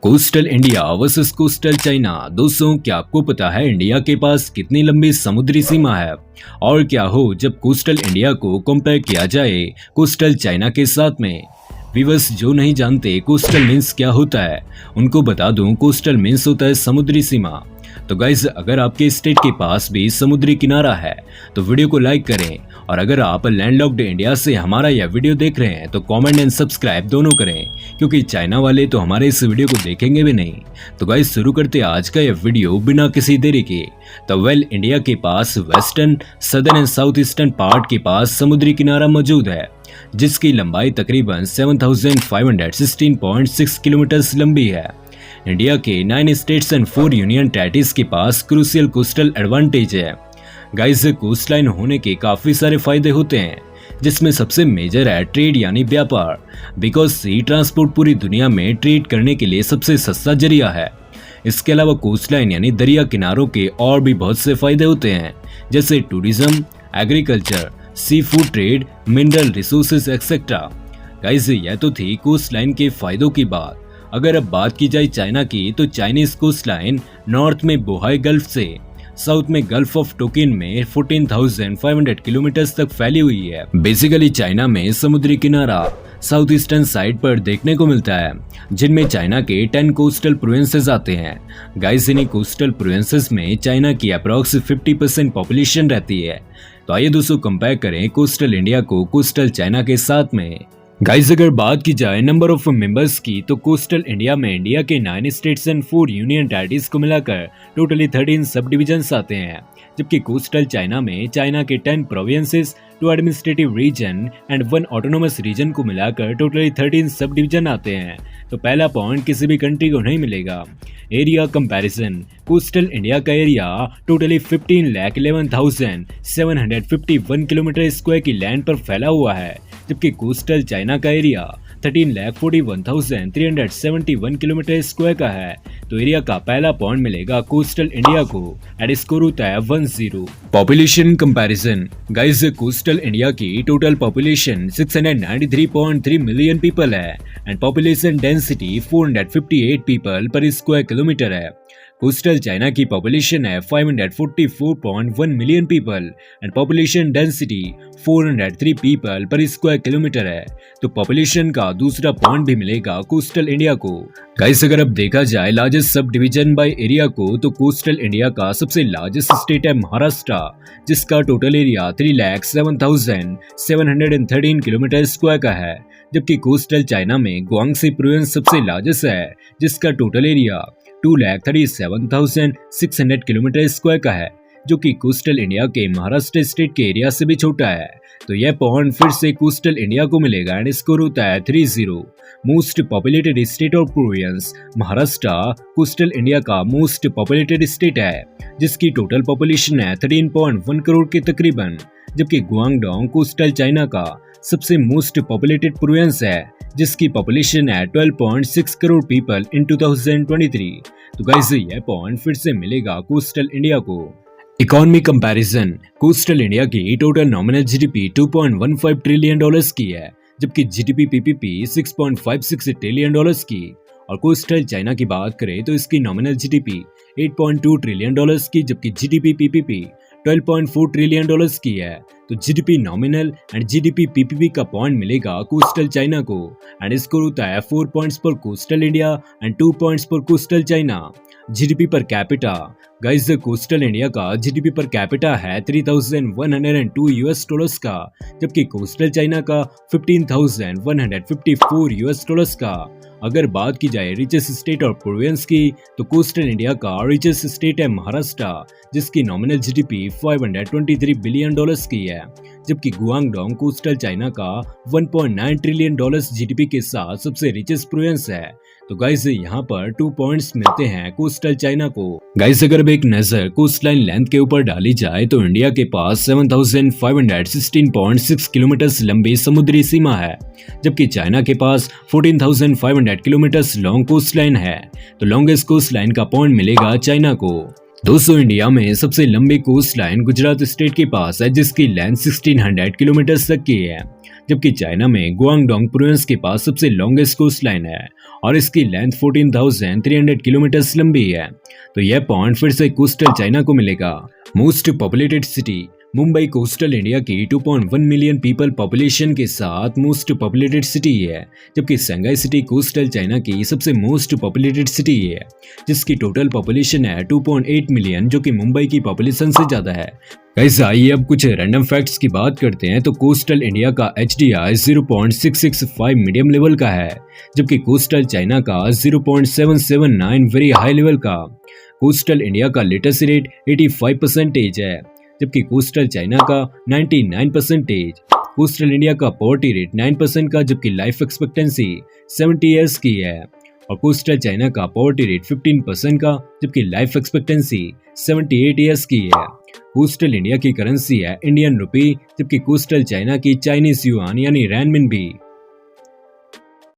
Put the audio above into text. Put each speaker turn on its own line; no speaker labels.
Coastal India versus coastal China. दोस्तों, क्या आपको पता है इंडिया के पास कितनी लंबी समुद्री सीमा है? और क्या हो जब कोस्टल इंडिया को कंपेयर किया जाए कोस्टल चाइना के साथ में? व्यूअर्स जो नहीं जानते कोस्टल मीन्स क्या होता है, उनको बता दूं, कोस्टल मीन्स होता है समुद्री सीमा। तो गाइज, अगर आपके स्टेट के पास भी समुद्री किनारा है तो वीडियो को लाइक करें, और अगर आप लैंडलॉक्ड इंडिया से हमारा यह वीडियो देख रहे हैं तो कमेंट एंड सब्सक्राइब दोनों करें, क्योंकि चाइना वाले तो हमारे इस वीडियो को देखेंगे भी नहीं। तो गाइज, शुरू करते हैं आज का यह वीडियो बिना किसी देरी के। तो इंडिया के पास western, southern and south eastern part के पास समुद्री किनारा मौजूद है, जिसकी लंबाई तकरीबन 7516.6 किलोमीटर लंबी है। इंडिया के 9 स्टेट्स एंड 4 यूनियन टेरिटरीज के पास क्रूशियल कोस्टल एडवांटेज है। गाइस, कोस्ट लाइन होने के काफी सारे फायदे होते हैं, जिसमें सबसे मेजर है ट्रेड यानी व्यापार। बिकॉज सी ट्रांसपोर्ट पूरी दुनिया में ट्रेड करने के लिए सबसे सस्ता जरिया है। इसके अलावा कोस्ट लाइन यानी दरिया किनारों के और भी बहुत से फायदे होते हैं, जैसे tourism, agriculture, sea food trade, mineral resources etcetera. Guys, यह तो थी कोस्ट लाइन के फायदों की बात। अगर अब बात की जाए चाइना की, तो चाइनीज कोस्ट लाइन नॉर्थ में बोहाई गल्फ से साउथ में गल्फ ऑफ टोकिन में 14,500 किलोमीटर तक फैली हुई है। बेसिकली चाइना में समुद्री किनारा साउथ ईस्टर्न साइड पर देखने को मिलता है, जिनमें चाइना के 10 कोस्टल प्रोविंसेस आते हैं। गाइस, इन्हीं कोस्टल प्रोविंसेस में चाइना की अप्रॉक्स 50% पॉपुलेशन रहती है। तो आइए दोस्तों, कंपेयर करें कोस्टल इंडिया को कोस्टल चाइना के साथ में। गाइस, अगर बात की जाए नंबर ऑफ मेंबर्स की, तो कोस्टल इंडिया में इंडिया के 9 स्टेट्स एंड 4 यूनियन टेरिटरीज को मिलाकर टोटली 13 सब डिविजन्स आते हैं, जबकि कोस्टल चाइना में चाइना के 10 provinces, 2 administrative region and 1 autonomous region को मिलाकर टोटली 13 सब डिविजन आते हैं। तो पहला पॉइंट किसी भी कंट्री को नहीं मिलेगा। एरिया कंपैरिजन, कोस्टल इंडिया का एरिया टोटली 15,11,751 किलोमीटर स्क्वायर की लैंड पर फैला हुआ है, जबकि कोस्टल चाइना का एरिया 13,41,371 किलोमीटर स्क्वायर का है। तो एरिया का पहला पॉइंट मिलेगा कोस्टल इंडिया को, एंड स्कोर होता है 10। Population comparison. Guys, coastal India की टोटल पॉपुलेशन 693.3 मिलियन पीपल है, एंड पॉपुलेशन डेंसिटी 458 पीपल पर स्क्वायर किलोमीटर है। कोस्टल चाइना की पॉपुलेशन है 544.1 million people, and population density 403 people पर स्क्वायर किलोमीटर है। तो पॉपुलेशन का दूसरा पॉइंट भी मिलेगा कोस्टल इंडिया को। गाइस, अगर अब देखा जाए largest sub division by area को, तो कोस्टल इंडिया का सबसे लार्जेस्ट स्टेट है महाराष्ट्र, जिसका टोटल एरिया 3,07,713 किलोमीटर स्क्वायर का है, जबकि कोस्टल चाइना में गुआंगसी प्रोविंस सबसे लार्जेस्ट है, जिसका टोटल एरिया 2,37,600 किलोमीटर स्क्वायर का है, जो कि कोस्टल इंडिया के महाराष्ट्र स्टेट के एरिया से भी छोटा है। तो यह पॉइंट फिर से कोस्टल इंडिया को मिलेगा, एंड स्कोर होता है 30। Most populated state of province. Maharashtra coastal India का मोस्ट पॉपुलेटेड स्टेट है, जिसकी टोटल पॉपुलेशन है 13.1 करोड़ के तकरीबन, जबकि गुआंगडोंग कोस्टल चाइना का सबसे मोस्ट पॉपुलेटेड प्रोविंस है, जिसकी पॉपुलेशन है 12.6 करोड़ पीपल इन 2023। तो गाइस, यह पॉइंट फिर से मिलेगा कोस्टल इंडिया को। Economy comparison. कोस्टल इंडिया की टोटल नॉमिनल जीडीपी $2.15 ट्रिलियन की है, जबकि जीडीपी पीपीपी $6.56 ट्रिलियन की। और कोस्टल चाइना की बात करें तो इसकी नॉमिनल जीडीपी $8.2 ट्रिलियन की, जबकि जीडीपी पीपीपी $12.4 ट्रिलियन की है। तो GDP nominal and GDP PPP का पॉइंट मिलेगा कोस्टल चाइना को, एंड स्कोर होता है 4 पॉइंट्स पर कोस्टल इंडिया एंड 2 पॉइंट्स पर coastal China. GDP per capita. Guys, coastal India का जीडीपी पर कैपिटा है $3,102 का, जबकि कोस्टल चाइना का $15,154 का। अगर बात की जाए रिचेस्ट स्टेट और प्रोविंस की, तो कोस्टल इंडिया का रिचेस्ट स्टेट है महाराष्ट्र, जिसकी नॉमिनल जीडीपी $523 बिलियन की है, जबकि गुआंगडोंग कोस्टल चाइना का $1.9 ट्रिलियन जीडीपी के साथ सबसे रिचेस्ट प्रोविंस है। तो गाइस, यहाँ पर 2 पॉइंट्स मिलते हैं कोस्टल चाइना को। गाइस, अगर अब एक नजर कोस्ट लाइन लेंथ के ऊपर डाली जाए, तो इंडिया के पास 7,516.6 किलोमीटर लंबी समुद्री सीमा है, जबकि चाइना के पास 14,500 किलोमीटर लॉन्ग कोस्ट लाइन है। तो लॉन्गेस्ट कोस्ट लाइन का पॉइंट मिलेगा चाइना को। दोस्तों इंडिया में सबसे लंबी कोस्ट लाइन गुजरात स्टेट के पास है जिसकी लेंथ 1600 किलोमीटर तक की है, जबकि चाइना में गुआंगडोंग प्रोविंस के पास सबसे लॉन्गेस्ट कोस्ट लाइन है और इसकी लेंथ 14,300 किलोमीटर लंबी है। तो यह पॉइंट फिर से कोस्टल चाइना को मिलेगा। Most populated city Mumbai coastal India की 2.1 मिलियन पीपल पॉपुलेशन के साथ मोस्ट पॉपुलेटेड सिटी है, जबकि शंघाई सिटी कोस्टल चाइना की सबसे मोस्ट पॉपुलेटेड सिटी है जिसकी टोटल पॉपुलेशन है 2.8 मिलियन, जो कि मुंबई की पॉपुलेशन से ज्यादा है। गाइस आइए अब कुछ रैंडम फैक्ट्स की बात करते हैं। तो कोस्टल इंडिया का HDI 0.665 मीडियम लेवल का है, जबकि कोस्टल चाइना का 0.779 वेरी हाई लेवल का। कोस्टल इंडिया का लिटरेसी रेट 85% है, जबकि कोस्टल चाइना का 99%। कोस्टल इंडिया का पॉवर्टी रेट 9% का, जबकि लाइफ एक्सपेक्टेंसी 70 ईयर्स की है। और कोस्टल चाइना का पॉवर्टी रेट 15% का, जबकि लाइफ एक्सपेक्टेंसी 78 ईयर्स की है। कोस्टल इंडिया की करेंसी है इंडियन रुपी, जबकि कोस्टल चाइना की चाइनीज युआन यानी रैनमिनबी।